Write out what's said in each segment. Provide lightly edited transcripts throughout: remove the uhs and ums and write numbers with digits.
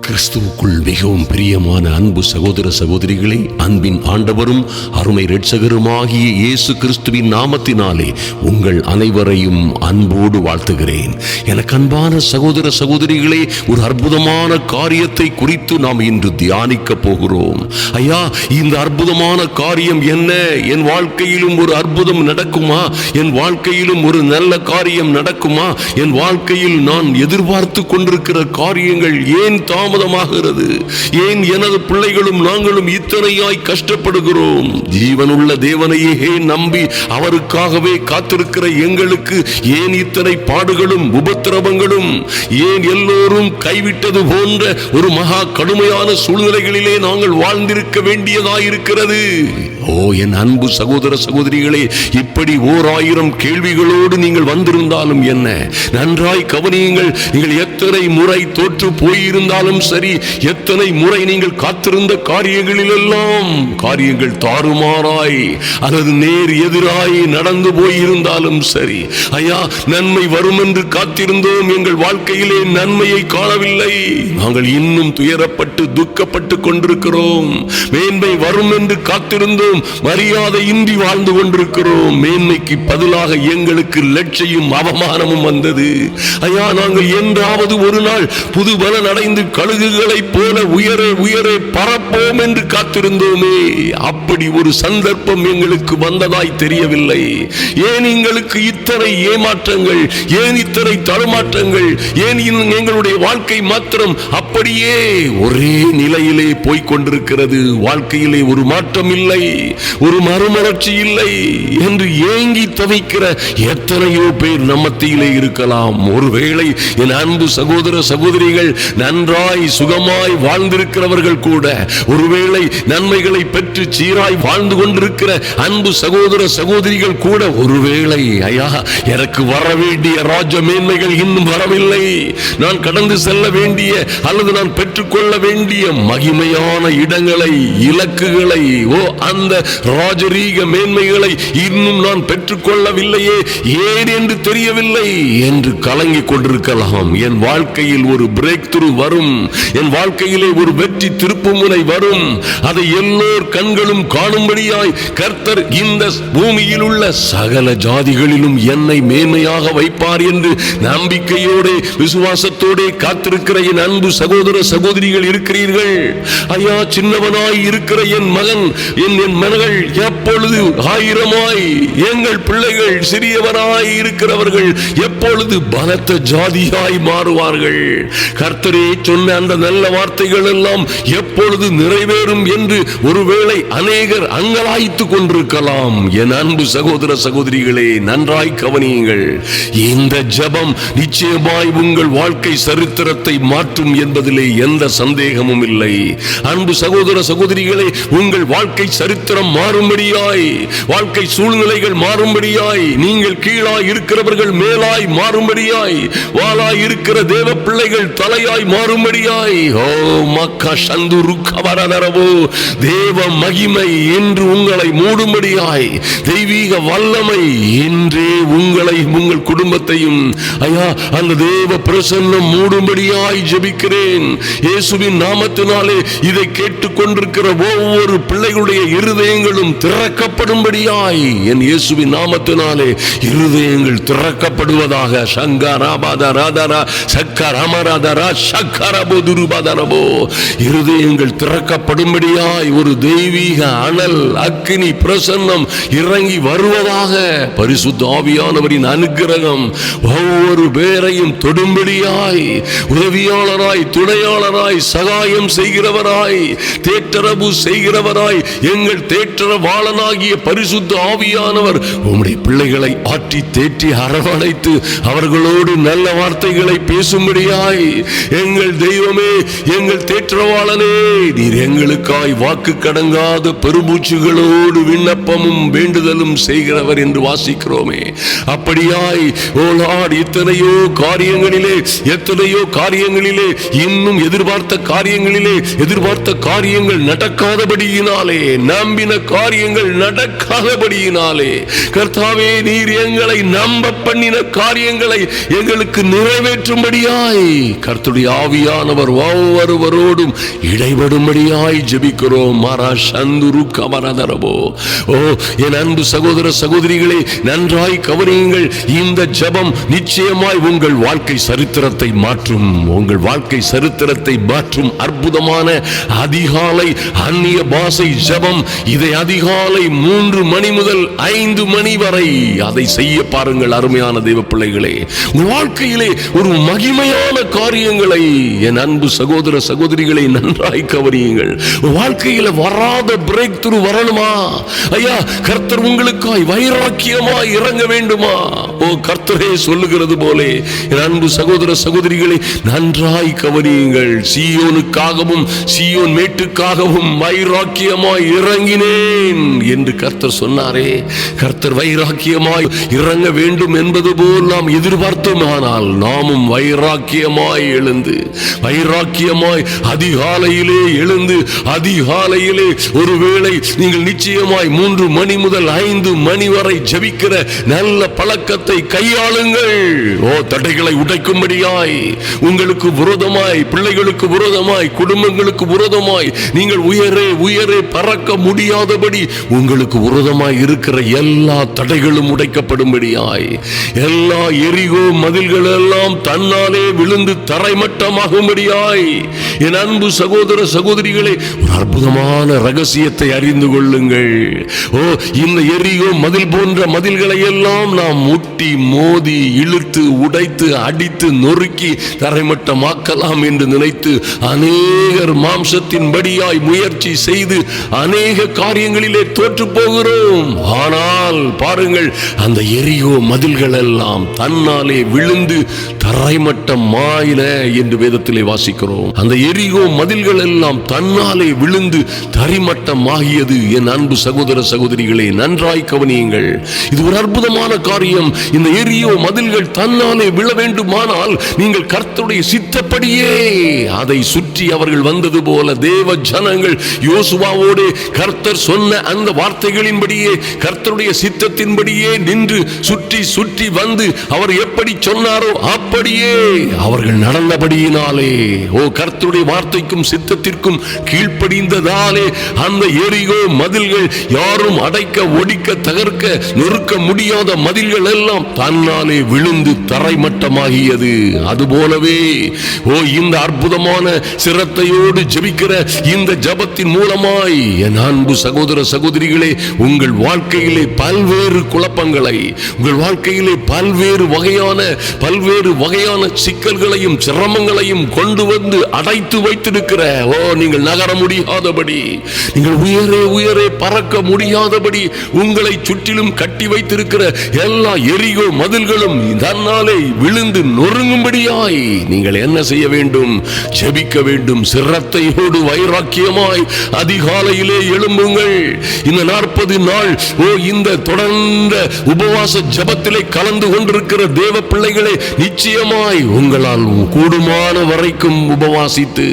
கிறிஸ்துவுக்குள் மிகவும் பிரியமான அன்பு சகோதர சகோதரிகளே, அன்பின் ஆண்டவரும் அருமை இரட்சகருமாகிய இயேசு கிறிஸ்துவின் நாமத்தினாலே உங்கள் அனைவரையும் அன்போடு வாழ்த்துகிறேன். எனக்கு அன்பான சகோதர சகோதரிகளே, ஒரு அற்புதமான காரியத்தை குறித்து நாம் இன்று தியானிக்க போகிறோம். ஐயா, இந்த அற்புதமான காரியம் என்ன? என் வாழ்க்கையிலும் ஒரு அற்புதம் நடக்குமா? என் வாழ்க்கையிலும் ஒரு நல்ல காரியம் நடக்குமா? என் வாழ்க்கையில் நான் எதிர்பார்த்து கொண்டிருக்கிற காரியங்கள் ஏன் தாமதமாகிறது? ஏன் எனது பிள்ளைகளும் நாங்களும் இத்தனையாய் கஷ்டப்படுகிறோம்? ஜீவனுள்ள தேவனையே நம்பி அவருக்காகவே காத்திருக்கிற எங்களுக்கு ஏன் இத்தனை பாடுகளும் உபத்திரவங்களும்? ஏன் எல்லோரும் கைவிட்டது போன்ற ஒரு மகா கடுமையான சூழ்நிலைகளிலே நாங்கள் வாழ்ந்திருக்க வேண்டியதாயிருக்கிறது? ஓ என் அன்பு சகோதர சகோதரிகளே, இப்படி 1000 கேள்விகளோடு நீங்கள் வந்திருந்தாலும் என்ன, நன்றாய் கவனியுங்கள். நீங்கள் எத்தனை முறை தோற்று போயிருந்தாலும் சரி, எத்தனை முறை நீங்கள் காத்திருந்த காரியங்களிலெல்லாம் காரியங்கள் தாறுமாறாய் அல்லது நேர் எதிராய் நடந்து போயிருந்தாலும் சரி, ஐயா, நன்மை வரும் என்று காத்திருந்தோம், எங்கள் வாழ்க்கையிலே நன்மையை காணவில்லை, நாங்கள் இன்னும் துயரப்பட்டு துக்கப்பட்டு கொண்டிருக்கிறோம். மேன்மை வரும் என்று காத்திருந்தோம், மரியாதை இன்றி வாழ்ந்து கொண்டிருக்கிறோம். மேன்மைக்கு பதிலாக எங்களுக்கு லட்சியும் அவமானமும் வந்தது. ஐயா, நாங்கள் என்றாவது ஒரு நாள் புது பலன் அடைந்து கழுகுகளைப் போல உயர உயர பறப்போம் என்று காத்திருந்தோமே, அப்படி ஒரு சந்தர்ப்பம் எங்களுக்கு வந்ததாய் தெரியவில்லை. ஏன் எங்களுக்கு இத்தனை ஏமாற்றங்கள்? ஏன் இத்தனை தடுமாற்றங்கள்? ஏன் எங்களுடைய வாழ்க்கை மாத்திரம் அப்படியே ஒரே நிலையிலே போய்கொண்டிருக்கிறது? வாழ்க்கையிலே ஒரு மாற்றம் இல்லை, ஒரு மறுமலர்ச்சி இல்லை என்று ஏங்கி தவிக்கிற எத்தனையோ பேர் நம்மத்திலே இருக்கலாம். ஒருவேளை என் அன்பு சகோதர சகோதரிகள் நன்றாய் சுகமாய் வாழ்ந்திருக்கிறவர்கள் கூட, ஒருவேளை நன்மைகளை பெற்று சீராய் வாழ்ந்து கொண்டிருக்கிற அன்பு சகோதர சகோதரிகள் கூட, ஒருவேளை ஐயா, எனக்கு வர வேண்டிய ராஜ மேன்மைகள் இன்னும் வரவில்லை, நான் கடந்து செல்ல வேண்டிய அல்லது நான் பெற்றுக்கொள்ள வேண்டிய மகிமையான இடங்களை, இலக்குகளை, அந்த ராஜரீக மேன்மைகளை இன்னும் நான் பெற்றுக்கொள்ளவில்லையே, ஏன் என்று தெரியவில்லை என்று கலங்கிக் கொண்டிருக்கலாம். என் வாழ்க்கையில் ஒரு பிரேக் த்ரூ வரும், என் வாழ்க்கையிலே ஒரு வெற்றி திருப்புமுனை வரும், அதை எல்லோர் கண்களும் காணும்படியாய் கர்த்தர் இந்த பூமியில் உள்ள சகல ஜாதிகளிலும் என்னை மேன்மையாக வைப்பார் என்று நம்பிக்கையோடு விசுவாசத்தோடு காத்திருக்கிற என் அன்பு சகோதர சகோதரிகள் இருக்கிறீர்கள். ஐயா, சின்னவனாய் இருக்கிற என் மகன், என் மகள் எப்பொழுது 1000ஆய், எங்கள் பிள்ளைகள் சிறியவராய் இருக்கிறவர்கள் எப்பொழுது பலத்த ஜாதியாய் மாறுவார்கள்? கர்த்தரே சொன்ன அந்த நல்ல வார்த்தைகள் எல்லாம் எப்பொழுது நிறைவேறும் என்று ஒருவேளை அநேகர் அங்கலாய்த்துக் கொண்டிருக்கலாம். என் அன்பு சகோதர சகோதரிகளே, நன்றாய் கவனியுங்கள். இந்த ஜெபம் நிச்சயமாய் உங்கள் வாழ்க்கை சரித்திரத்தை மாற்றும் என்பதிலே எந்த சந்தேகமும் இல்லை. அன்பு சகோதர சகோதரிகளே, உங்கள் வாழ்க்கை சரித்திரம் மாறும்படியாய், வாழ்க்கை சூழ்நிலைகள் மாறும்படியாய், நீங்கள் கீழாய் இருக்கிறவர்கள் மேலாய் மாறும்படியாய், வாளாய் இருக்கிற தேவ பிள்ளைகள் தலையாய் மாறும்படியாய், ஓ மக்கா சந்துரு கவரதரவோ, தேவ மகிமை என்று உங்களை மூடும்படியாய், தெய்வீக வல்லமை என்றே உங்களை உங்கள் குடும்பத்தையும் ஐயா அந்த தேவ பிரசன்னம் மூடும்படியாய் ஜெபிக்கிறேன். இயேசுவின் நாமத்தினாலே இதை கேட்டுக்கொண்டிருக்கிற ஒவ்வொரு பிள்ளைகளுடைய இருதயங்களும் திறக்கப்படும்படியாய் என் இயேசுவின் நாமத்தினாலே இருதயங்கள் திறக்கப்படுவதாக. இருதயங்கள் திறக்கப்படும்படியாய் ஒரு தெய்வீக அனல் அக்கினி பிரசன்னம் இறங்கி வருவதாக. பரிசுத்த ஆவியானவரின் அனுக்கிரகம் ஒவ்வொரு பேரையும் தொடும்படியாய், உதவியாளராய், துணையாளராய், சகாயம் செய்கிறவராய், தேற்றரவு செய்கிறவராய், எங்கள் தேற்றரவாளனாகிய பரிசுத்த ஆவியானவர் உம்முடைய பிள்ளைகளை ஆற்றி தேற்றி அரவணைத்து அவர்களோடு நல்ல வார்த்தைகளை பேசும்படியாய், எங்கள் தெய்வமே, எங்கள் தேற்றரவாளனே, நீர் எங்களுக்காய் வாக்கு கடங்காத பெருமூச்சுகளோடு விண்ணப்பமும் வேண்டுதலும் செய்கிறவர் என்று வாசிக்கிறோமே. அப்படியாய் ஓ லார்ட், எத்தனையோ காரியங்களிலே இன்னும் எதிர்பார்த்த காரியங்கள் நடக்காதபடியினாலே, நம்பின காரியங்கள் நடக்காதபடியினாலே, கர்த்தாவே நீர் எங்களை நம்ப பண்ணின காரியங்களை எங்களுக்கு நிறைவேற்றும்படியாய் கர்த்தருடைய ஆவியானவர் ஒவ்வொருவரோடும் இடைபடும்படியாய் ஜெபிக்கிறோம். மாரா சந்துரு கமரதரபோ. ஓ என் அன்பு சகோதர சகோதரிகளே, நன்றாய் கவனியுங்கள். இந்த ஜெபம் நிச்சயமாய் உங்கள் வாழ்க்கை சரித்திரத்தை மாற்றும். உங்கள் வாழ்க்கை சரித்திரத்தை மாற்றும் அற்புதமான அதிகாலை அந்நிய பாஷை ஜெபம். இதை அதிகாலை 3 மணி முதல் 5 மணி வரை அதை செய்ய பாருங்கள். அருமையான தேவ பிள்ளைகளே, உங்கள் வாழ்க்கையிலே ஒரு மகிமையான காரியங்களை என் அன்பு சகோதர சகோதரிகளை நன்றாய் கவனியுங்கள். வாழ்க்கையில வராத பிரேக் த்ரூ வரணுமா? ஐயா, கர்த்தர் உங்களுக்காய் வைராக்கியமாய் இறங்க வேண்டுமா? ஓ கர்த்தரே சொல்லுகிறது போலே என் அன்பு சகோதர சகோதரிகளை நன்றாய் கவனியுங்கள். சீயோனுக்காகவும் சீயோன் மேட்டுக்காகவும் வைராக்கியமாய் இறங்கினேன் என்று கர்த்தர் சொன்னாரே. கர்த்தர் வைராக்கியமாய் இறங்க வேண்டும் என்பது போல் நாம் எதிர்பார்த்தோமானால் நாமும் வைராக்கியமாய் எழுந்து, வைராக்கியமாய் அதிகாலையிலே எழுந்து, அதிகாலையிலே ஒருவேளை நீங்கள் நிச்சயமாய் 3 மணி முதல் 5 மணி வரை ஜெபிக்கிற நல்ல பழக்கத்தை கையாளுங்கள். ஓ தடைகளை உடைக்கும்படியாய், உங்களுக்கு விரோதமாய், பிள்ளைகளுக்கு விரோதமாய், குடும்பங்களுக்கு விரோதமாய் நீங்கள் உயரே பறக்க முடியாதபடி உங்களுக்கு விரோதமாய் இருக்கிற எல்லா தடைகளும் உடைக்கப்படும்படியாய், எல்லா எரிகோ மதில்கள் எல்லாம் தன்னாலே விழுந்து தரைமட்டமாகும்படியாய் என் அன்பு சகோதர சகோதரிகளே ஒரு அற்புதமான ரகசியத்தை அறிந்து கொள்ளுங்கள். ஓ இந்த எரிகோ மதில் போன்ற மதில்களை எல்லாம் நாம் முட்டி மோதி இழுத்து உடைத்து அடித்து நொறுக்கி தரைமட்டமாக்கலாம் என்று நினைத்து அநேகர் மாம்சத்தின்படியாய் முயற்சி செய்து அநேக காரியங்களிலே தோற்று போகிறோம். ஆனால் பாருங்கள், அந்த எரிகோ மதில்கள் எல்லாம் தன்னாலே விழுந்து தரைமட்டமாயின என்று வேதத்திலே வாசிக்கிறோம். அந்த எரிகோ மதில்கள் எல்லாம் தன்னாலே விழுந்து தரைமட்டமாகியது. என் அன்பு சகோதர சகோதரிகளே நன்றாய் கவனியுங்கள். இது ஒரு அற்புதமான காரியம். இந்த எரிகோ மதில்கள் தன்னாலே விழ வேண்டுமானால் நீங்கள் கர்த்தருடைய சித்தப்படியே அதை சுற்றி அவர்கள் வந்தது போல தேவ ஜனங்கள் யோசுவாவோடு கர்த்தர் சொன்ன அந்த வார்த்தைகளின்படியே, கர்த்தருடைய சித்தத்தின்படியே நின்று சுற்றி சுற்றி வந்து அவர் எப்படி சொன்னாரோ அப்படியே அவர்கள் நடந்தபடியினாலே, ஓ கர்த்தருடைய வார்த்தைக்கும் சித்தத்திற்கும் கீழ்ப்படிந்ததாலே அந்த எரிகோ மதில்கள் யாரும் அடைக்க ஒடிக்க தகர்க்க நொறுக்க முடியாத மதில்கள் எல்லாம் தன்னாலே விழுந்து தரைமட்டமாகியது. அதுபோலவே ஓ இந்த அற்புதமான சிரத்தையோடு ஜெபிக்கிற இந்த ஜெபத்தின் மூலமாய் என் அன்பு சகோதர சகோதரிகளே உங்கள் வாழ்க்கையிலே பல்வேறு குழப்பங்களை, உங்கள் வாழ்க்கையிலே பல்வேறு வகையான சிக்கல்களையும் சிரமங்களையும் கொண்டு வந்து அடைத்து வைத்திருக்கிற, ஓ நீங்கள் நகர முடியாதபடி, நீங்கள் உயரே பறக்க முடியாதபடி உங்களை சுற்றிலும் கட்டி வைத்திருக்கிற எல்லா எரிகோ மதில்களும் தன்னாலே விழுந்து நொறுங்கும்படியாய் நீங்கள் என்ன செய்ய வேண்டும்? ஜெபிக்க வேண்டும். சிரத்தையோடு வைராக்கியமாய் அதிகாலையிலே எழும்புங்கள். இந்த 40 நாள் ஓ இந்த தொடர்ந்த உபவாச ஜெபத்திலே கலந்து கொண்டிருக்கிற தேவ பிள்ளைகளே, நிச்சயமாய் உங்களால் கூடுமான வரைக்கும் உபவாசித்து,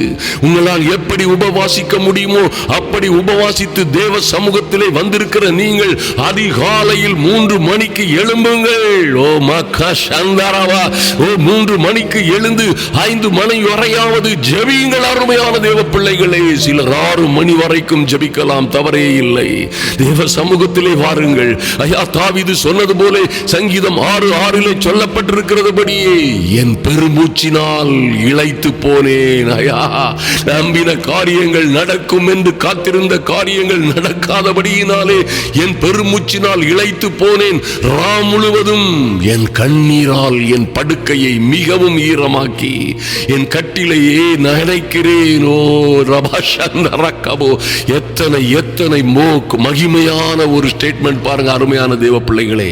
உங்களால் எப்படி உபவாசிக்க முடியுமோ அப்படி உபவாசித்து தேவ சமூகத்திலே வந்திருக்கிற நீங்கள் அதிகாலையில் 3 மணிக்கு எழும்புங்கள். ஓ மக்கா சந்தரவா, ஓ 3 மணிக்கு எழுந்து 5 மணி வரையாவது ஜெபியுங்கள். அருமையான தேவ பிள்ளைகளே, சிலர் 6 மணி வரைக்கும் ஜெபிக்கலாம், தவறே இல்லை. தேவ சமூகத்திலே வாருங்கள். ஐயா, தாவீது சொன்னது போல சங்கீதம் 6:6 சொல்லப்பட்டிருக்கிறதுபடியே என் பெருமூச்சினால் இளைத்து போனேன். ஐயா, நம்பின காரியங்கள் நடக்கும் என்று காத்திருந்த காரியங்கள் நடக்காதபடியினாலே என் பெருமூச்சினால் இளைத்து போனேன். ராம் முழுவதும் என் கண்ணீரால் என் படுக்கையை மிகவும் ஈரமாக்கி என் கட்டிலையே நனைக்கிறேன். ஓ ரபாஷந்தரக்கபோ, எத்தனை மகிமையான ஒரு ஸ்டேட்மெண்ட் பாருங்க. அருமையான தேவ பிள்ளைகளே,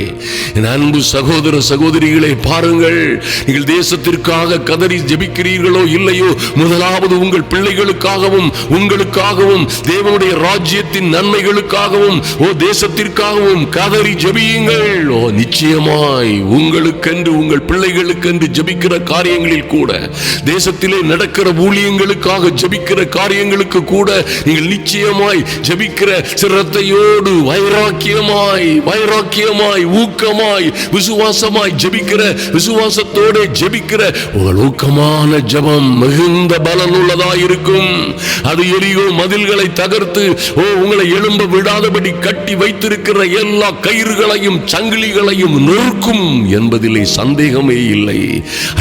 என் அன்பு சகோதர சகோதரிகளை பாருங்கள். நீங்கள் தேசத்தை தேசத்திற்காக கதறி ஜெபிக்கிறீர்களோ இல்லையோ, முதலாவது உங்கள் பிள்ளைகளுக்காகவும் உங்களுக்காகவும் தேவனுடைய ராஜ்யத்தின் நன்மைகளுக்காகவும் தேசத்திற்காகவும் கதறி ஜெபியுங்கள். நிச்சயமாய் உங்களுக்கென்று உங்கள் பிள்ளைகளுக்கென்று ஜெபிக்கிற காரியங்களில் கூட, தேசத்திலே நடக்கிற ஊழியங்களுக்காக ஜெபிக்கிற காரியங்களுக்கு கூட நீங்கள் நிச்சயமாய் ஜெபிக்கிற சிரத்தையோடு வைராக்கியமாய் ஊக்கமாய் விசுவாசமாய் ஜெபிக்கிற, விசுவாசத்தோடு ஜெபிக்கிற உங்கள் ஊக்கமான ஜெபம் மிகுந்த பலனுள்ளதாய் இருக்கும். அது எரியோ மதில்களை தகர்த்து உங்களை எழும்ப விடாதபடி கட்டி வைத்திருக்கிற எல்லா கயிறுகளையும் சங்கிலிகளையும் நொறுக்கும் என்பதிலே சந்தேகமே இல்லை.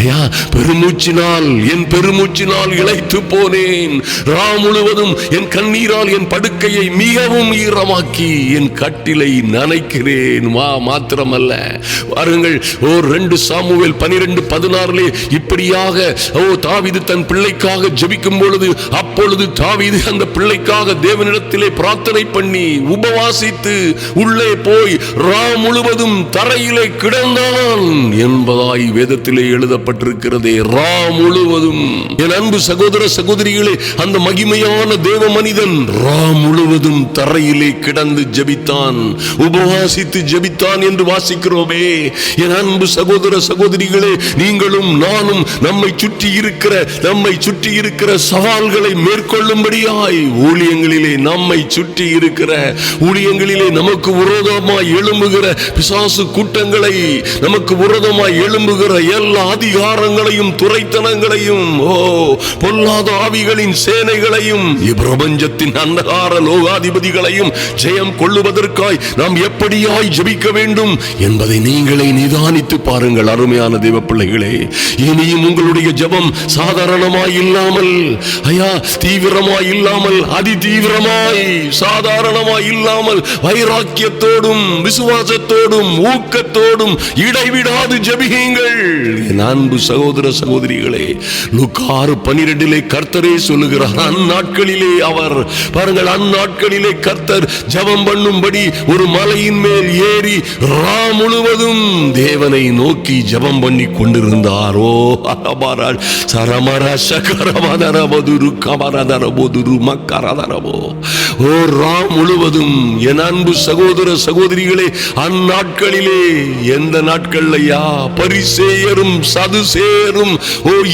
ஐயா, என் பெருமூச்சினால் இளைத்து போனேன். முழுவதும் என் கண்ணீரால் என் படுக்கையை மிகவும் ஈரமாக்கி என் கட்டிலை நனைக்கிறேன். மாத்திரமல்ல, வாருங்கள் 2 சாமுவேல் 12:16 இப்படியாக தாவீது தன் பிள்ளைக்காக ஜெபிக்கும் பொழுது, அப்பொழுது தாவீது அந்த பிள்ளைக்காக தேவனிடத்திலே பிரார்த்தனை பண்ணி உபவாசித்து உள்ளே போய் முழுவதும் தரையிலே கிடந்தான் என்பதாய் வேதத்திலே எழுதப்பட்டிருக்கிறதே. முழுவதும் என் அன்பு சகோதர சகோதரிகளே, அந்த மகிமையான தேவ மனிதன் முழுவதும் தரையிலே கிடந்து ஜெபித்தான், உபவாசித்து ஜெபித்தான் என்று வாசிக்கிறோமே. என் அன்பு சகோதர சகோதரிகளே, நீங்களும் நானும் நம்மை சுற்றி இருக்கிற சவால்களை மேற்கொள்ளும்படியாய் ஊழியங்களிலே, நம்மை சுற்றி இருக்கிற ஊழியங்களிலே நமக்கு விரோதமாய் எழும்புகிற பிசாசு கூட்டங்களை, நமக்கு விரோதமாய் எழும்புகிற எல்லா அதிகாரங்களையும் துரைத்தனங்களையும் பொல்லாத ஆவிகளின் சேனைகளையும் பிரபஞ்சத்தின் அந்தகார லோகாதிபதிகளையும் ஜெயம் கொள்ளுவதற்காய் நாம் எப்படியாய் ஜெபிக்க வேண்டும் என்பதை நீங்களே நிதானித்து பாருங்கள். அருமையான தேவ பிள்ளைகளே, இனியும் உங்களுடைய ஜெபம் சாதாரணமாய் இல்லாமல், தீவிரமாய் இல்லாமல், அதி தீவிரமாய், சாதாரணமாய் இல்லாமல் வைராக்கியத்தோடும் விசுவாசத்தோடும் ஊக்கத்தோடும் இடைவிடாது ஜெபியுங்கள். என் அன்பு சகோதர சகோதரிகளே, லூக்கா 6:12 கர்த்தரே சொல்லுகிறார், அந்நாட்களிலே அவர், பாருங்கள், அந்நாட்களிலே கர்த்தர் ஜெபம் பண்ணும்படி ஒரு மலையின் மேல் ஏறி முழுவதும் தேவனை நோக்கி ஜெபம் பண்ணி கொண்டிருந்தாரோ. முழுவதும் என் அன்பு சகோதர சகோதரிகளே, அந்நாட்களிலே, எந்த நாட்கள்லையா? பரிசேயரும் சதுசேயரும்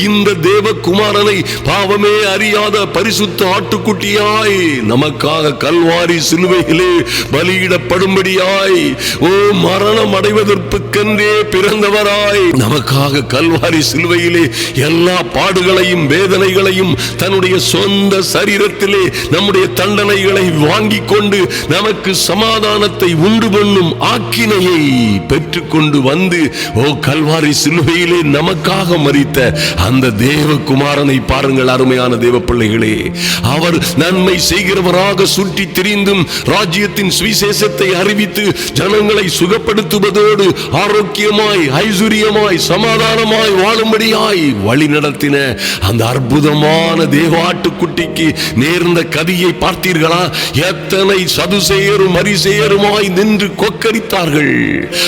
இந்த தேவகுமாரனை பாவமே அறியாத பரிசுத்த ஆட்டுக்குட்டியாய் நமக்காக கல்வாரி சிலுவையிலே பலியிடப்படும்படியாய் மரணம் அடைவதற்கென்றே பிறந்தவராய் நமக்காக கல்வாரி சிலுவையிலே எல்லா பாடுகளையும் வேதனைகளையும் தன்னுடைய சொந்த சரீரத்திலே நம்முடைய தண்டனைகளை வாங்கிக் கொண்டு நமக்கு சமாதானத்தை உண்டு பண்ணும் ஆக்கினையை பெற்றுக்கொண்டு வந்து கல்வாரி சிலுவையிலே நமக்காக மரித்த அந்த தேவகுமாரனை பாருங்கள். அருமையான தேவ பிள்ளைகளே, அவர் நன்மை செய்கிறவராக சுற்றி திரிந்தும் ராஜ்யத்தின் சுவிசேஷத்தை அறிவித்து ஜனங்களை சுகப்படுத்துவதோடு ஆரோக்கியமாய், ஐஸ்வர்யமாய், சமாதானமாய் வாழும்படியாய் வழி நடத்தின அந்த அற்புதமான தேவாட்டுக்குட்டிக்கு நேர்ந்த கதியை பார்த்தீர்களா? எத்தனை சதுசேயரும் அரிசேயருமாய் நின்று கொக்கரித்தார்கள்,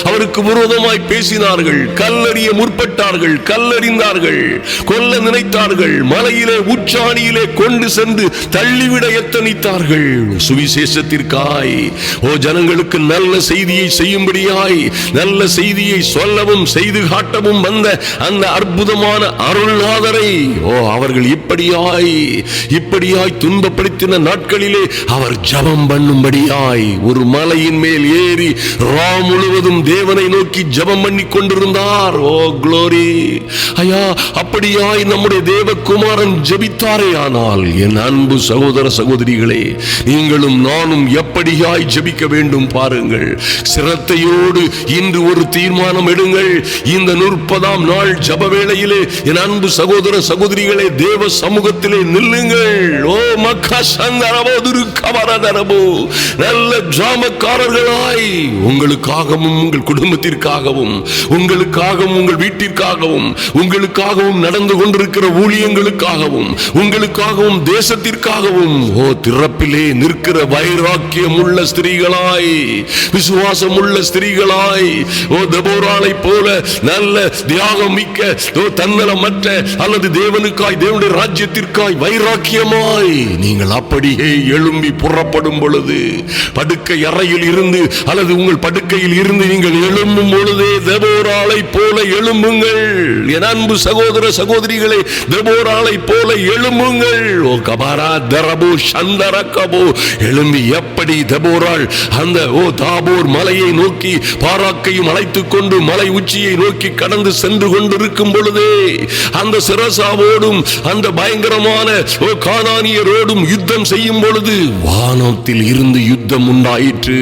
அவருக்கு விரோதமாய் பேசினார்கள், கல்லறிய முற்பட்டார்கள், கல்லறிந்தார்கள், கொல்ல நினைத்தார்கள், மலையிலே உச்சாணியிலே கொண்டு சென்று தள்ளிவிட எத்தனித்தார்கள். சுவிசேஷத்திற்காய் ஜனங்களுக்கு நல்ல செய்தியை செய்யும்படியாய், நல்ல செய்தியை சொல்லவும் செய்து காட்டவும் வந்த அந்த அற்புதமான அருள்நாதரை அவர்கள் இப்படியாய் துன்பப்படுத்தின நாட்களிலே அவர் ஜெபம் பண்ணும்படியாய் ஒரு மலையின் மேல் ஏறி முழுவதும் தேவனை நோக்கி ஜெபம் பண்ணி கொண்டிருந்தார். க்ளோரி! அப்படியாய் நம்முடைய தேவகுமாரன் ஜெபித்தாரே. ஆனால் என் அன்பு சகோதர சகோதரிகளே, நீங்களும் நானும் எப்படியாய் ஜெபிக்க வேண்டும் பாருங்கள். சிரத்தையோடு இன்று ஒரு தீர்மானம் எடுங்கள். இந்த 40ஆம் நாள் ஜெப வேளையிலே என் அன்பு சகோதர சகோதரிகளே, தேவ சமூகத்திலே நில்லுங்கள். மக்கா சந்தரபோதுரு நல்ல ஜாமக்காரர்களாய் உங்களுக்காகவும் உங்கள் குடும்பத்திற்காகவும் உங்களுக்காகவும் உங்கள் வீட்டிற்காகவும் உங்களுக்காகவும் நடந்து கொண்டிருக்கிற ஊழியங்களுக்காகவும் உங்களுக்காகவும் தேசத்திற்காகவும் திறப்பிலே நிற்கிற வைராக்கியம் உள்ள ஸ்திரீகளாய் விசுவாசம் உள்ள ஸ்திரீகளாய் தெபோராளை போல நல்ல தியாகம் மிக்க தன்னலமற்ற அல்லது தேவனுக்காய் தேவனுடைய ராஜ்யத்திற்காய் வைராக்கியமாய் நீங்கள் அப்படியே எழும்பி புறப்படும் பொழுது படுக்கை அறையில் இருந்து அல்லது உங்கள் படுக்கையில் இருந்து நீங்கள் எழும்பும் பொழுதே தெபோராளை போல எழும்புங்கள். என் அன்பு சகோதர சகோதரிகளே, தெபோராளை போல எழும்புங்கள். ஓ கபாரா தரபோ சந்தரகபோ எழும்பி எப்படி தெபோராள் அந்த தாபோர் மலையை நோக்கி பாராக்கையும் அழைத்துக் கொண்டு மலை உச்சியை நோக்கி கடந்து சென்று கொண்டிருக்கும் பொழுதே அந்த சிரசாவோடும் அந்த பயங்கரமான கானானியரோடும் யுத்தம் செய்யும் பொழுது வானத்தில் இருந்து யுத்தம் உண்டாயிற்று.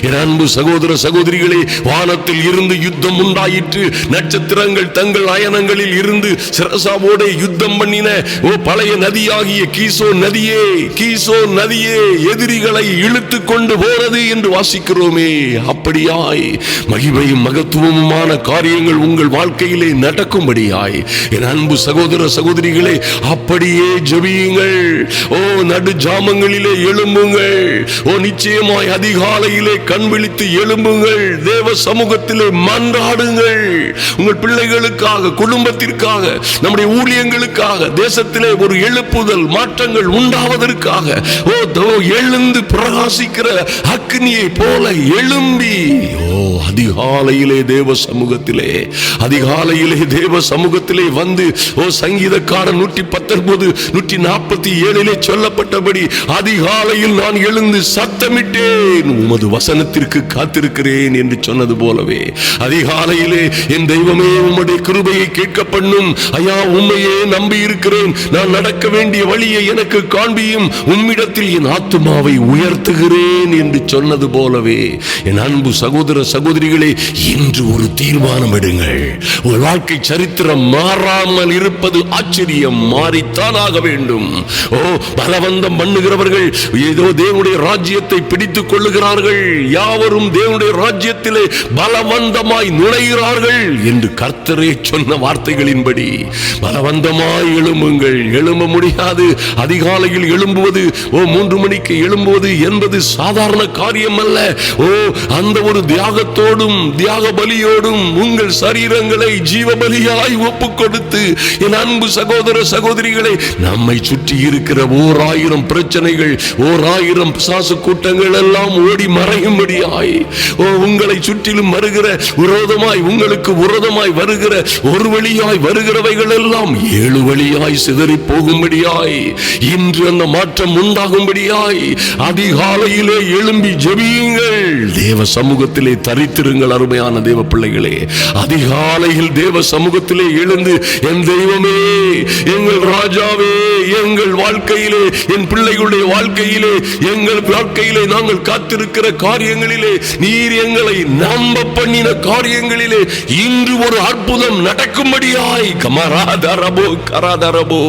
என் அன்பு சகோதர சகோதரிகளே, வானத்தில் இருந்து யுத்தம் உண்டாயிற்று. நட்சத்திரங்கள் தங்கள் அயனங்களில் இருந்து சிரசாவோட யுத்தம் பண்ணின பழைய நதியாகிய கீசோ நதியே எதிரிகளை இழுத்து கொண்டு போறது என்று வாசிக்கிறோமே. அப்படியாய் மகிமையும் மகத்துவமுமான காரியங்கள் உங்கள் வாழ்க்கையிலே நடக்கும்படியாய் என் அன்பு சகோதர சகோதரிகளே அப்படியே ஜெபியுங்கள். நடு ஜாமங்களிலே எழும்புங்கள். நிச்சயமாய் அதிகாலையிலே கண் விழித்து எழும்புங்கள். தேவ சமூகத்திலே மன்றாடுங்கள். உங்கள் பிள்ளைகளுக்காக, குடும்பத்திற்காக, நம்முடைய ஊழியங்களுக்காக, தேசத்திலே ஒரு எழுப்புதல் மாற்றங்கள் உண்டாவதற்காக எழுந்து பிரகாசிக்கிற அக்னியை போல எழும்பி அதிகாலையிலே தேவ சமூகத்திலே வந்து சங்கீதக்காரன் 119 147 சொல்லப்பட்டபடி அதிகாலையில் நான் எழுந்து சத்தமிட்டேன், உமது வசனத்திற்கு காத்திருக்கிறேன் என்று சொன்னது போலவே அதிகாலையிலே என் தெய்வமே உம்முடைய கிருபையை கேட்க பண்ணும் ஐயா, உம்மையே நம்பி இருக்கிறேன், நான் நடக்க வேண்டிய வழியை எனக்கு காண்பியும், உம்மிடத்தில் என் ஆத்துமாவை உயர்த்துகிறேன் என்று சொன்னது போலவே என் அன்பு சகோதர சகோதரிகளே, இன்று ஒரு தீர்மானம் எடுங்கள். உங்கள் வாழ்க்கை சரித்திரம் மாறாமல் இருப்பது ஆச்சரியம், மாறித்தான் ஆக வேண்டும். பலவந்தம் பண்ணுகிறவர்கள் ஏதோ தேவனுடைய ராஜ்யத்தை பிடித்துக் கொள்ளுகிறார்கள், யாவரும் தேவனுடைய ராஜ்யத்திலே பலவந்தமாய் நுழைகிறார்கள் என்று கர்த்தரே சொன்ன வார்த்தைகளின்படி பலவந்தமாய் எழும்புங்கள். எழும்ப முடியாது. அதிகாலையில் எழும்புவது 3 மணிக்கு எழும்புவது என்பது சாதாரண காரியம் அல்ல. அந்த ஒரு தியாகத்தோடும் தியாக பலியோடும் உங்கள் சரீரங்களை ஜீவ பலியாய் ஒப்புக் கொடுத்து என் அன்பு சகோதர சகோதரிகளை, நம்மை சுற்றி இருக்கிற 1000 பிரச்சனைகள் 1000 பிசாசு கூட்டங்கள் எல்லாம் ஓடி மறையும்படியாய் உங்களை சுற்றிலும் வருகிற விரோதமாய் உங்களுக்கு விரோதமாய் வருகிற ஒரு வழியாய் வருகிறவைகள் எல்லாம் 7 வழியாய் சிதறி போகும்படியாய் இன்று அந்த மாற்றம் உண்டாகும்படியாய் அதிகாலையிலே எழும்பி ஜெபியுங்கள். தேவ சமூகத்திலே தரித்திருங்கள். அருமையான தேவ பிள்ளைகளே, அதிகாலையில் தேவ சமூகத்திலே எழுந்து என் தெய்வமே, எங்கள் ராஜாவே, எங்கள் வாழ்க்கையிலே, என் பிள்ளைகளுடைய வாழ்க்கையிலே, எங்கள் வாழ்க்கையிலே நாங்கள் காத்திருக்கிற காரியங்களிலே, நீர் எங்களை நம்ப பண்ணின காரியங்களிலே இன்று ஒரு அற்புதம் நடக்கும்படியாய் கமராதரபோ கராதரபோ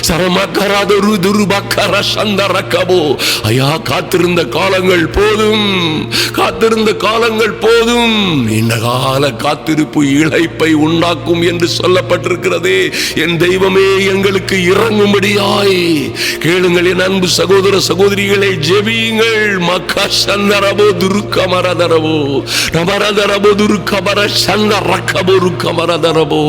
சரமகராதரு துருபக்கர சந்தரகபோ ஐயா, காத்திருந்த காலங்கள் போதும், காத்திருந்த காலங்கள் போதும். நீண்ட கால காத்திருப்பு இளைப்பை உண்டாக்கும் என்று சொல்லப்பட்டிருக்கிறதே. என் தெய்வமே, எங்களுக்கு இறங்கும்படியாய் கேளுங்கள். என் அன்பு சகோதர சகோதரிகளை ஜெபியுங்கள். மக்கா சந்தரபோ துருக்கமரதரபோ நமரதரபோ துருக்கமர சந்தரகபோ ருக்கமரதரபோ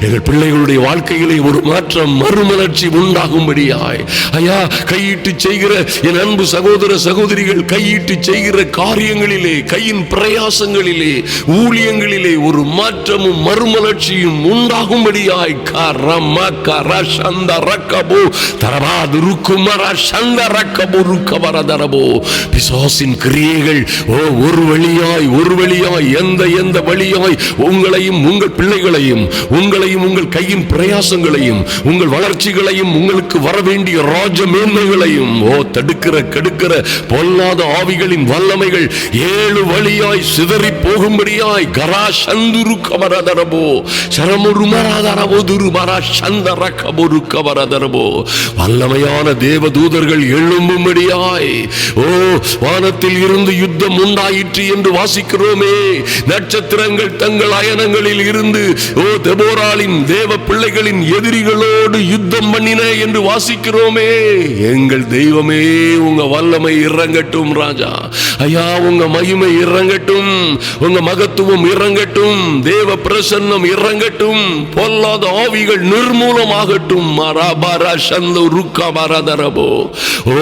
எங்கள் பிள்ளைகளுடைய வாழ்க்கையிலே ஒரு மாற்றம், மறுமலர்ச்சி உண்டாகும்படியாய் ஐயா, கையிட்டு செய்கிற என் அன்பு சகோதர சகோதரிகள் கையிட்டு செய்கிற காரியங்களிலே, கையின் பிரயாசங்களிலே, ஊழியங்களிலே ஒரு மாற்றமும் மறுமலர்ச்சியும் உண்டாகும்படியாய் பிசாசின் கிரியைகள் ஒரு வழியாய் எந்த வழியாய் உங்களையும் உங்கள் பிள்ளைகளையும் உங்களையும் உங்கள் கையின் பிரயாசங்களையும் உங்கள் வளர்ச்சிகளையும் உங்களுக்கு வர வேண்டிய ராஜ மேன்மைகளையும் தடுக்கிற கெடுக்கிற பொல்லாத ஆவிகளின் வல்லமைகள் 7 வழியாய் சிதறி போகும்படியாய் கரா சந்துரு கபரதரபோ சரமுரு மராதரபோ துரு மரா சந்தர கபுரு கபரதரபோ வல்லமையான தேவ தூதர்கள் எழும்பும்படியாய் ஓ வானத்தில் இருந்து யுத்தம் உண்டாயிற்று என்று வாசிக்கிறோமே. நட்சத்திரங்கள் தங்கள் அயனங்களில் இருந்து ஓ தெபோராளின் தேவ பிள்ளைகளின் எதிரிகளோடு யுத்தம் பண்ணின என்று வாசிக்கிறோமே. எங்கள் தெய்வமே, உங்க வல்லமை இறங்கட்டும் ராஜா. ஐயா, உங்க மகிமை இறங்கட்டும், உங்க மகத்துவம் இறங்கட்டும், தேவ பிரசன்னம் இறங்கட்டும், பொல்லாத ஆவிகள் நிர்மூலமாகட்டும். மராபரா சந்து ருக்கா மரதரபோ ஓ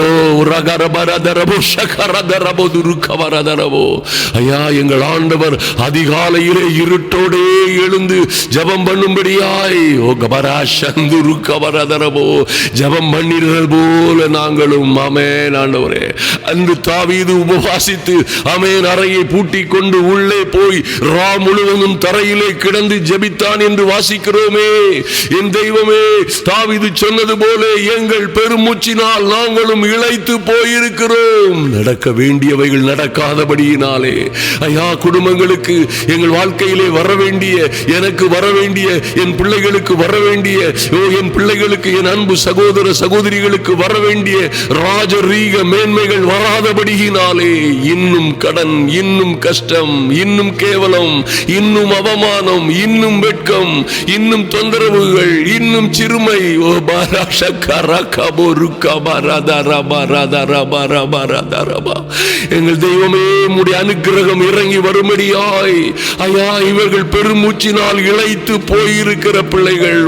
ரகரபரதரபோ ஷகரதரபோ துருக்கா மரதரபோ. ஐயா, எங்கள் ஆண்டவர் அதிகாலையிலே இருட்டோடே எழுந்து ஜபம் பண்ணும்படியாய் ஓ கபரா சந்து ருக்கா மரதரபோ ஜபம் பண்ணிடுறது போல நாங்களும் ஆமென் ஆண்டவரே. அன்று தாவீது உபவாசித்து ஆமென் அறையை பூட்டி கொண்டு உள்ளே போய் ரா முழுவதும் தரையிலே கிடந்து ஜெபித்தான் என்று வாசிக்கிறோமே. என் தெய்வமே, தாவீது சொன்னது போல எங்கள் பெருமூச்சினால் நாங்களும் இளைத்து போயிருக்கிறோம். நடக்க வேண்டியவைகள் நடக்காதபடியினாலே ஐயா, குடும்பங்களுக்கு எங்கள் வாழ்க்கையிலே வர வேண்டிய, எனக்கு வர வேண்டிய, என் பிள்ளைகளுக்கு வர வேண்டிய, என் பிள்ளைகளுக்கு, என் அன்பு சகோதர சகோதரிகளுக்கு வர வேண்டிய ராஜரீக மேன்மைகள் வராதபடியினாலே இன்னும் கடன், இன்னும் கஷ்டம், இன்னும் கேவலம், இன்னும் அவமானம், இன்னும் வெட்கம், இன்னும் தொந்தரவுகள், இன்னும் சிறுமை. ஓ எங்கள் தெய்வமே, உம்முடைய அனுக்கிரகம் இறங்கி வரும்படியாய் ஐயா, இவர்கள் பெருமூச்சினால் இளைத்து போயிருக்கிற பிள்ளைகள்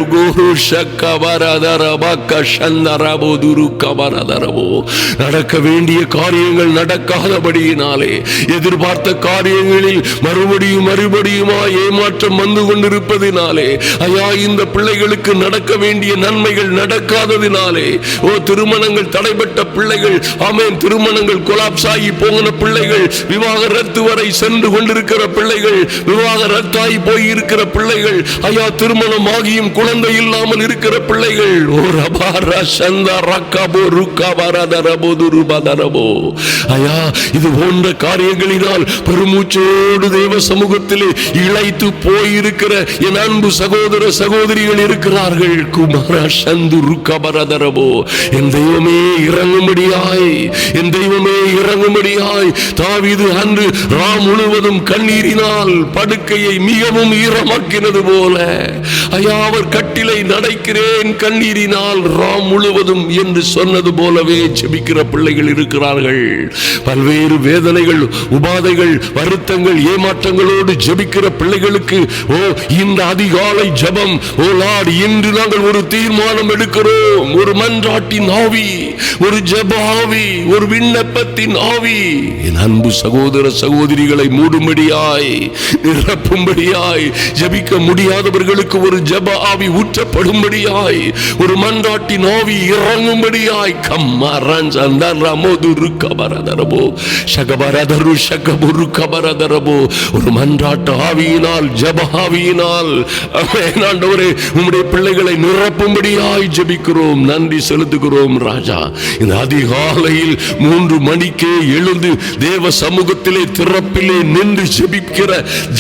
நடக்க வேண்டிய காரியங்கள் நடக்காதபடியினாலே எதிர்பார்த்த காரியங்களில் மறுபடியும் மறுபடியுமா ஏமாற்றம் வந்து கொண்டிருப்பதினாலே ஐயா, இந்த பிள்ளைகளுக்கு நடக்க வேண்டிய நன்மைகள் நடக்காததினாலே ஓ திருமணங்கள் தடைபட்ட பிள்ளைகள் ஆமென், திருமணங்கள் கொலாப்ஸ் ஆகி போன பிள்ளைகள், விவாகரத்து வரை சென்று கொண்டிருக்கிற பிள்ளைகள், விவாகரத்தாகி போய் இருக்கிற பிள்ளைகள் ஐயா, திருமணம் ஆகியும் குழந்தை இல்லாமல் இருக்கிற பிள்ளைகள் ஓ ரபாரா சந்தா ரக்கபோ ருக்கபரதரபோ துருபதரபோ ஐயா, இது போன்ற காரியங்களினால் பெருமூச்சோடு தேவ சமூகத்திலே இளைத்து போயிருக்கிற என் அன்பு சகோதர சகோதரிகள் இருக்கிறார்கள். குமாரா சந்து ருக்கபரதரபோ என் தெய்வமே இறங்கும்படியாய், என் தெய்வமே இறங்கும்படியாய். தாவீது அன்று ரா முழுவதும் கண்ணீரினால் படுக்கையை மிகவும் ஈரமாக்கினது போல ஐயா, அவர் கட்டிலை நடைக்கிறேன் கண்ணீரினால் ரா முழுவதும் என்று சொன்னது போலவே ஜெபிக்கிற பிள்ளைகள் இருக்கிறார்கள். பல்வேறு வேதனைகள், உபாதைகள், வருத்தங்கள், ஏமாற்றங்களோடு ஜெபிக்கிற பிள்ளைகளுக்கு ஓ இந்த அதிகாலை ஜெபம் ஓ லார்ட், இன்று நாங்கள் ஒரு தீர்மானம் எடுக்கிறோம். ஒரு மன்றாட்டின் ஆவி, ஒரு ஜெப ஆவி, ஒரு விண்ணப்பத்தின் ஆவி என் அன்பு சகோதர சகோதரிகளை மூடும்படியாய், நிரப்பும்படியாய், ஜெபிக்க முடியாதவர்களுக்கு ஒரு ஜெப ஆவி ஊற்றப்படும்படியாய், ஒரு மன்றாட்டின் ஆவி இறங்கும்படியாய். கம்மரன் சந்தன் ரமோதுரு கபரதரபோ ஷகபரதரு ஷகபுரு கபரதரபோ ஒரு மன்றாட்டு ஆவியினால், ஜெப ஆவியினால் ஆண்டவரே உம்முடைய பிள்ளைகளை நிரப்பும்படியாய் ஜெபிக்கிறோம். நன்றி செலுத்துகிறோம் ராஜா. இந்த அதிகாலையில் 3 மணிக்கே எழுந்து தேவ சமூகத்திலே திறப்பிலே நின்று ஜெபிக்கிற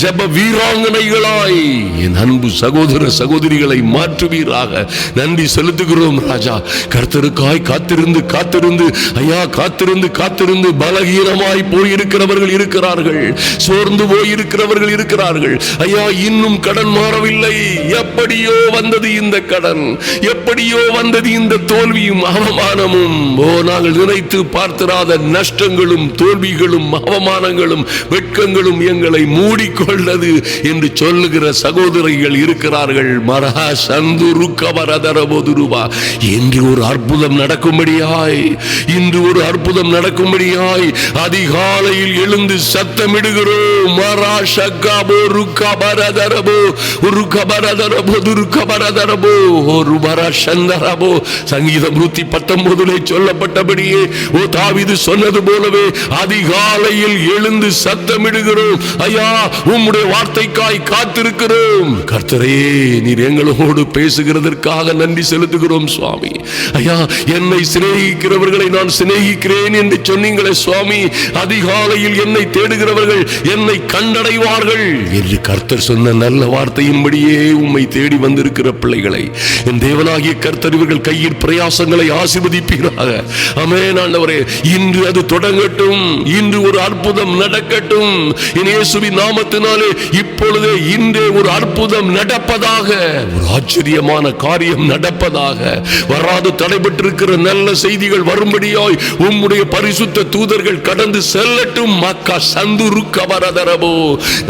ஜெப வீராங்கனைகளாய் என் அன்பு சகோதர சகோதரிகளை மாற்றுவீராக. நன்றி செலுத்துகிறோம் ராஜா. கர்த்தருக்காய் காத்திருந்து காத்திருந்து ஐயா, காத்திருந்து காத்திருந்து பலகீனமாய் போயிருக்கிறவர்கள் இருக்கிறார்கள், சோர்ந்து போயிருக்கிறவர்கள் இருக்கிறார்கள் ஐயா. இன்னும் கடன் மாறவில்லை. எப்படியோ வந்தது இந்த கடன், எப்படியோ வந்தது இந்த தோல்வியும் அவமானமும். ஓ நாங்கள் நினைத்து பார்த்திராத நஷ்டங்களும் தோல்விகளும் அவமானங்களும் வெட்கங்களும் எங்களை மூடிக்கொண்டது என்று சொல்லுகிற சகோதரிகள் இருக்கிறார்கள். மரா சந்துரு கபரதரபோதுருவா இன்று ஒரு அற்புதம் நடக்கும்படியாய், இன்று ஒரு அற்புதம் நடக்கும்படியாய் அதிகாலையில் எழுந்து சத்தமிடுகிறோம். மரா ஷக்காபோ ருக்கபரதரபோ ருக்கபரதரபோ துருக்கபரதரபோ ஒரு மரா சந்தரபோ. சங்கீதம் 119 சொல்லப்பட்டபடியே ஓ தாவீது சொன்னது போலவே அதிகாலையில் எழுந்து சத்தமிடுகிறோம். ஐயா, உம்முடைய வார்த்தைக்காய் காத்திருக்கிறோம். கர்த்தரே, நீர் எங்களோடு பேசுகிறதற்காக நன்றி செலுத்துகிறோம் சுவாமி. ஐயா, என்னை சிநேகிக்கிறவர்களை நான் சிநேகிக்கிறேன் என்று சொன்னீங்களே சுவாமி. அதிகாலையில் என்னை தேடுகிறவர்கள் தேடுகிறவர்கள் என்னை கண்டடைவார்கள் என்று கர்த்தர் சொன்ன நல்ல வார்த்தையின்படியே உம்மை தேடி வந்திருக்கிற பிள்ளைகளை என் தேவனாகிய கர்த்தர் இவர்கள் கையில் பிரயாசங்களை ஆசீர்வதிப்பீராக. ஆமென் ஆண்டவரே. இன்று அது தொடங்கட்டும். இன்று ஒரு அற்புதம் நடக்கட்டும். இயேசுவின் நாமத்தினாலே இப்பொழுதே இன்றே ஒரு அற்புதம் நடப்பதாக. ஒரு ஆச்சரியமான காரியம் நடப்பதாக. வராது தடைபட்டிருக்கிற நல்ல செய்திகள் வரும்படியாய் உம்முடைய பரிசுத்த தூதர்கள் கடந்து செல்லட்டும். மக்கா சந்துருக்க வரதரபோ.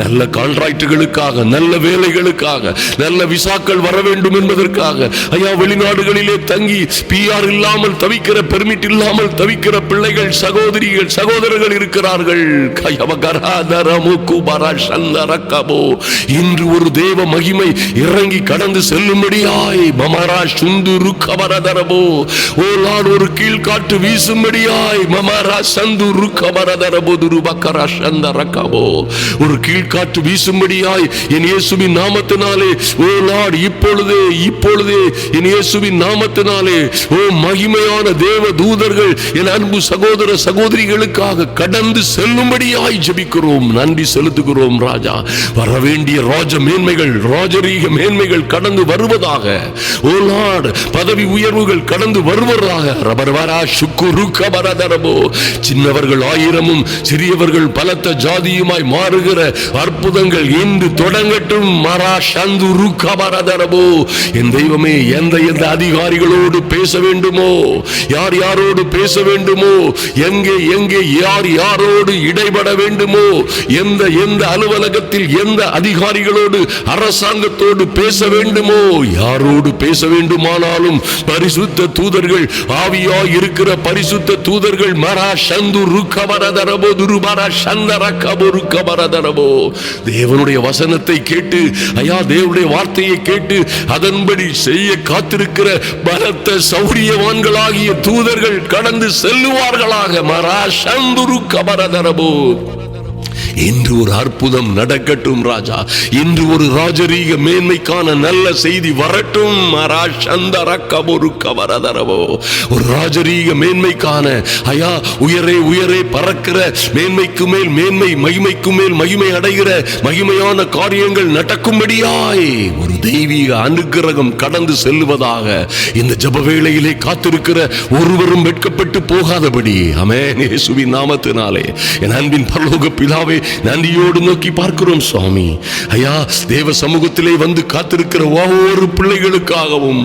நல்ல கான்ட்ராக்டுகளுக்காக, நல்ல வேலைகளுக்காக, நல்ல விசாக்கள் வர வேண்டும் என்பதற்காக ஐயா வெளிநாடுகளிலே தங்கி பிஆர் இல்லாமல் தவிக்கிற, பெர்மிட் இல்லாமல் தவிக்கிற பிள்ளைகள், சகோதரிகள், சகோதரர்கள் இருக்கிறார்கள். இன்று ஒரு தேவ மகிமை இறங்கி கடந்து செல்லும்படியாய் மமரா சுந்துரு கபரதரபோ. ஓ லார்ட், ஒரு கீழ்காற்று வீசும்படியாய் மமரா சந்துரு கபரதரபோ துருபக்கரா சந்தரகபோ. ஒரு கீழ்காற்று வீசும்படியாய் என் இயேசுவின் நாமத்தினாலே ஓ லார்ட் இப்பொழுதே இப்பொழுதே என் இயேசுவின் நாமத்தினாலே ஓ மகிமையான தேவ தூதர்கள் என் அன்பு சகோதர சகோதரிகளுக்காக கடந்து செல்லும்படியாய் ஜெபிக்கிறோம். நன்றி செலுத்துகிறோம் ராஜா. வரவேண்டிய ராஜ மேன்மைகள், ராஜரீக மேன்மைகள் கடந்து வருவதாக. ஓ லார்ட், பதவி உயர்வுகள் கடந்து வருவதாக. ரபர்வரா சுக்குருக்க வரதரபோ. சின்னவர்கள் ஆயிரமும் சிறியவர்கள் பலத்த ஜாதியுமாய் மாறுகிற அற்புதங்கள் இன்று தொடங்கட்டும். மரா சந்துருக்க வரதரபோ. என் தெய்வமே, எந்த எந்த அதிகாரிகளோடு பேச வேண்டுமோ, யார் யாரோடு பேச வேண்டுமோ, எங்கே எங்கே யார் யாரோடு இடைபட வேண்டுமோ, எந்த எந்த அலுவலகத்தில் எந்த அதிகாரிகளோடு அரசாங்கத்தோடு பேச வேண்டுமோ, யாரோடு பேச வேண்டுமானாலும் பரிசுத்த தூதர்கள், ஆவியாய் இருக்கிற பரிசுத்த தூதர்கள் மரா சந்துரு கபரதரபோ துருபரா சந்தரகபோ ருக்கபரதரபோ. தேவனுடைய வசனத்தை கேட்டு ஐயா, தேவனுடைய வார்த்தையை கேட்டு அதன்படி செய்ய காத்திருக்கிற பலத்த சௌரியவான்களாகிய தூதர்கள் கடந்து செல்லுவார்களாக. மரா சந்துரு கபரதரபோ. இன்று ஒரு அற்புதம் நடக்கட்டும் ராஜா. இன்று ஒரு ராஜரீக மேன்மைக்கான நல்ல செய்தி வரட்டும். ஒரு ராஜரீக மேன்மைக்கான ஐயா, உயரே உயரே பறக்கிற மேன்மைக்கு மேல் மேன்மை, மகிமைக்கு மேல் மகிமை அடைகிற மகிமையான காரியங்கள் நடக்கும்படியாய் ஒரு தெய்வீக அனுக்கிரகம் கடந்து செல்லுவதாக. இந்த ஜப வேளையிலே காத்திருக்கிற ஒருவரும் வெட்கப்பட்டு போகாதபடி ஆமென் இயேசுவின் நாமத்தினாலே. என் அன்பின் பரலோக பிதாவே, நன்றியோடு நோக்கி பார்க்கிறோம் சுவாமி. ஐயா, தேவ சமூகத்திலே வந்து காத்திருக்கிற ஒவ்வொரு பிள்ளைகளுக்காகவும்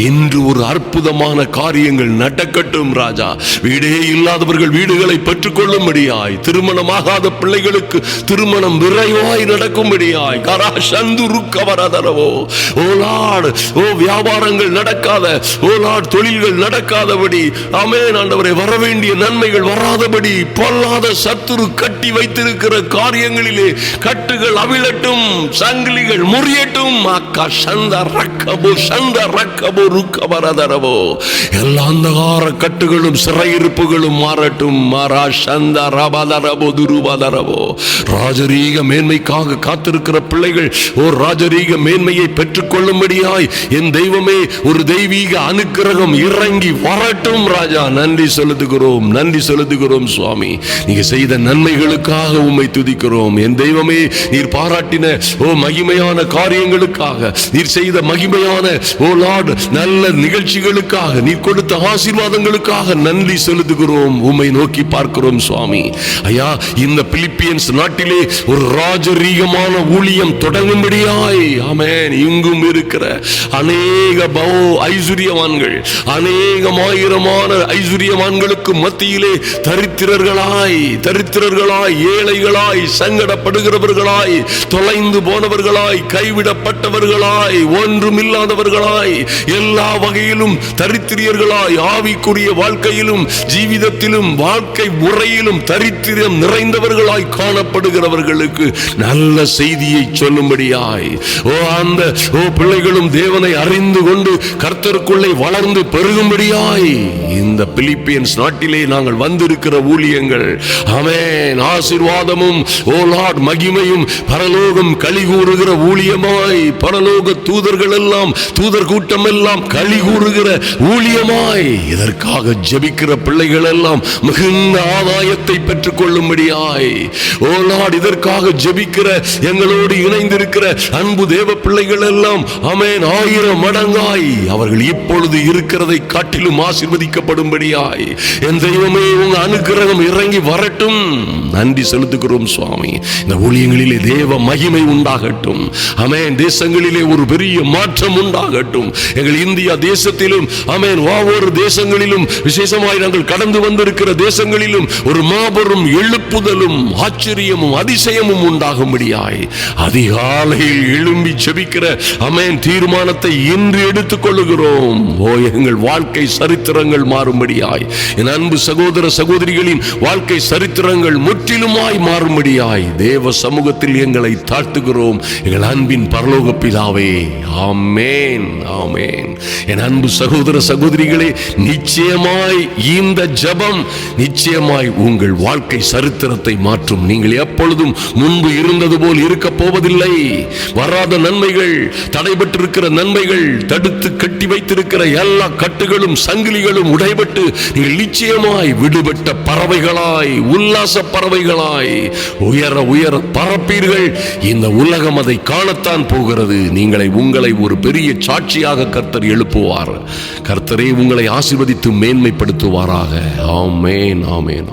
இன்று ஒரு அற்புதமான காரியங்கள் நடக்கட்டும் ராஜா. வீடே இல்லாதவர்கள் வீடுகளை பெற்றுக் கொள்ளும்படியாய், திருமணமாகாத பிள்ளைகளுக்கு திருமணம் விரைவாய் நடக்கும்படியாய், ஓ லார்ட், ஓ வியாபாரங்கள் நடக்காத, ஓ லார்ட் தொழில்கள் நடக்காதபடி ஆமென் ஆண்டவரே, வரவேண்டிய நன்மைகள் வராதபடி பொல்லாத சத்துரு கட்டி வைத்திருக்கிற காரியங்களிலே கட்டுகள் அவிழட்டும், சங்கிலிகள் முறியட்டும். அக்கா சந்த ரக்கபோ சந்த ரக்கபோ ருக்கபரதரபோ. எல்லா அந்தகார கட்டுகளும் சிறையிருப்புகளும் மாறட்டும். மாறா சந்த ரபதரபோ துருபதரபோ. ராஜரீக மேன்மைக்காக காத்திருக்கிற பிள்ளைகள் ஓ ராஜரீக மேன்மையை பெற்றுக் கொள்ளும்படியாய் என் தெய்வமே ஒரு தெய்வீக அனுக்கிரகம் இறங்கி வரட்டும் ராஜா. நன்றி செலுத்துகிறோம், நன்றி செலுத்துகிறோம் சுவாமி. நீங்க செய்த நன்மைகளுக்காக உம்மை துதிக்கிறோம். என் தெய்வமே, நீர் பாராட்டின ஓ மகிமையான காரியங்களுக்காக, நீர் செய்த மகிமையான ஓ லார்ட் நல்ல நிகழ்ச்சிகளுக்காக, நீர் கொடுத்த ஆசீர்வாதங்களுக்காக நன்றி செலுத்துகிறோம். உம்மை நோக்கி பார்க்கிறோம் சுவாமி. ஐயா, இந்த பிலிப்பியன்ஸ் நாட்டிலே ஒரு ராஜரீகமான ஊழியம் தொடங்கும்படியாய் ஆமென் இங்கும் இருக்கிற அநேக ஐஸ்வரியவான்கள், அநேகமாயிரமான ஐஸ்வரியவான்களுக்கு மத்தியிலே தரித்திரர்களாய், ஏழைகளாய், சங்கடப்படுகிறவர்களாய், தொலைந்து போனவர்களாய், கைவிடப்பட்டவர்களாய், ஒன்றுமில்லாதவர்களாய், எல்லா வகையிலும் தரித்திரியர்களாய், ஆவிக்குரிய வாழ்க்கையிலும் ஜீவிதத்திலும் வாழ்க்கை முறையிலும் தரித்திரம் நிறைந்தவர்களாய் காணப்படுகிறவர்களுக்கு நல்ல செய்தியை சொல்லும்படியாய் அந்த பிள்ளைகளும் தேவனை அறிந்து கொண்டு கர்த்தருக்குள்ளே வளர்ந்து பெருகும்படியாய் இந்த பிலிப்பியன்ஸ் நாட்டிலே நாங்கள் வந்திருக்கிற ஊழியர்கள் ஊழியங்கள். ஆமென். ஆசீர்வாதமும் ஓ லார்ட் மகிமையும் பரலோகம் களி கூறுகிற ஊழியமாய், பரலோக தூதர்கள் எல்லாம், தூதர் கூட்டம் எல்லாம் களி கூறுகிற ஊழியமாய், இதற்காக ஜெபிக்கிற பிள்ளைகள் எல்லாம் மிகுந்த ஆதாயத்தை பெற்றுக் கொள்ளும்படியாய், ஓ லார்ட் இதற்காக ஜெபிக்கிற எங்களோடு இணைந்திருக்கிற அன்பு தேவ பிள்ளைகள் எல்லாம் ஆமென் 1000 மடங்காய் அவர்கள் இப்பொழுது இருக்கிறதை காட்டிலும் ஆசீர்வதிக்கப்படும்படியாய் என் தெய்வமே உங்க அனுக்கிரகம் இறங்கி வரட்டும். நன்றி செலுத்துகிறோம் சுவாமி. இந்த ஊழியங்களிலே தேவ மகிமை உண்டாகட்டும். ஆமென். தேசங்களிலே ஒரு பெரிய மாற்றம் உண்டாகட்டும். எங்கள் இந்தியா தேசத்திலும் ஆமென் ஒவ்வொரு தேசங்களிலும் விசேஷமாய் நாங்கள் கடந்து வந்திருக்கிற தேசங்களிலும் ஒரு மாபெரும் எழுப்புதலும் ஆச்சரியமும் அதிசயமும் உண்டாகும்படியாய் அதிகாலையில் எழும்பி ஜெபிக்கிற ஆமென் தீர்மானத்தை இன்று எடுத்துக் கொள்ளுகிறோம். ஓ எங்கள் வாழ்க்கை சரித்திரங்கள் மாறும்படியாய், என் அன்பு சகோதர சகோதரிகளின் வாழ்க்கை சரித்திரங்கள் முற்றிலுமாய் மாறும்படியாய் தேவ சமூகத்தில் எங்களை தாழ்த்துகிறோம் எங்கள் அன்பின் பரலோக பிதாவே. ஆமென், ஆமென். என் அன்பு சகோதர சகோதரிகளே, நிச்சயமாய் இந்த ஜெபம் நிச்சயமாய் உங்கள் வாழ்க்கை சரித்திரத்தை மாற்றும். நீங்கள் எப்பொழுதும் முன்பு இருந்தது போல் இருக்க போவதில்லை. வராத நன்மைகள், தடைபட்டிருக்கிற நன்மைகள், தடுத்து கட்டி வைத்திருக்கிற எல்லா கட்டுகளும் சங்கிலிகளும் உடைபட்டு நீங்கள் நிச்சயமாய் விடுபட்ட பறவைகளாய், உல்லாச பறவைகளாய் உயர உயர பறப்பீர்கள். இந்த உலகம் அதை காணத்தான் போகிறது. உங்களை ஒரு பெரிய சாட்சியாக கர்த்தர் எழுப்புவார். கர்த்தரே உங்களை ஆசீர்வதித்து மேன்மைப்படுத்துவாராக. ஆமென், ஆமென்.